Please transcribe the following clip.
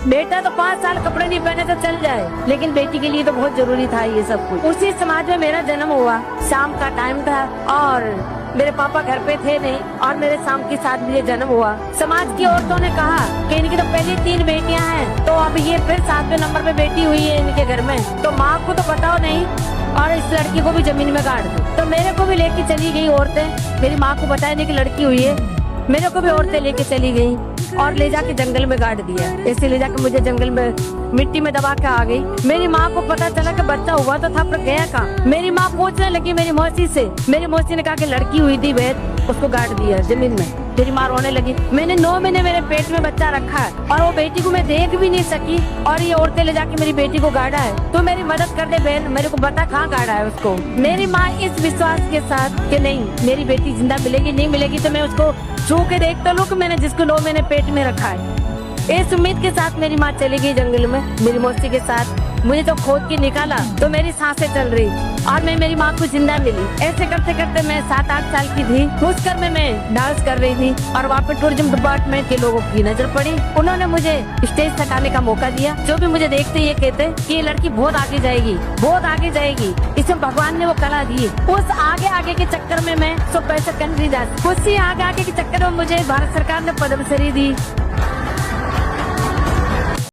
बेटा तो 5 साल कपड़े नहीं पहने तो चल जाए, लेकिन बेटी के लिए तो बहुत जरूरी था ये सब कुछ। उसी समाज में मेरा जन्म हुआ, शाम का टाइम था और मेरे पापा घर पे थे नहीं और मेरे शाम के साथ मुझे जन्म हुआ। समाज की औरतों ने कहा कि इनकी तो पहले 3 बेटियां हैं, तो अब ये फिर 7वें नंबर पे बेटी हुई है इनके घर में, तो माँ को तो पता नहीं और इस लड़की को भी जमीन में गाड़ दो। तो मेरे को भी लेके चली गई औरतें, मेरी माँ को बताया नहीं कि लड़की हुई है, मेरे को भी औरतें लेके चली गई और ले जाके जंगल में गाड़ दिया। ऐसे ले जाके मुझे जंगल में मिट्टी में दबा के आ गई। मेरी माँ को पता चला कि बच्चा हुआ तो था पर गया कहाँ। मेरी माँ पूछने लगी मेरी मौसी से, मेरी मौसी ने कहा कि लड़की हुई थी वैद, उसको गाड़ दिया जमीन में। मेरी माँ रोने लगी। मैंने 9 महीने मेरे पेट में बच्चा रखा है और वो बेटी को मैं देख भी नहीं सकी और ये औरतें ले जाके मेरी बेटी को गाड़ा है। तो मेरी मदद कर दे बहन, मेरे को बता कहाँ गाड़ा है उसको। मेरी माँ इस विश्वास के साथ कि नहीं मेरी बेटी जिंदा मिलेगी, नहीं मिलेगी तो मैं उसको छू के देख तो लूं कि मैंने जिसको 9 महीने पेट में रखा है। इस उम्मीद के साथ मेरी माँ चली गई जंगल में मेरी मौसी के साथ। मुझे तो खोद के निकाला तो मेरी सांसें चल रही और मैं मेरी माँ को जिंदा मिली। ऐसे करते करते मैं 7-8 साल की थी। उस घर में मैं डांस कर रही थी और वहाँ पे टूरिज्म डिपार्टमेंट के लोगों की नजर पड़ी। उन्होंने मुझे स्टेज तक आने का मौका दिया। जो भी मुझे देखते ये कहते कि ये लड़की बहुत आगे जाएगी, बहुत आगे जाएगी, इसमें भगवान ने वो कला दी। उस आगे आगे के चक्कर में मैं 100 पैसे कन नहीं जाती। उसी आगे आगे के चक्कर में मुझे भारत सरकार ने पद्मश्री दी।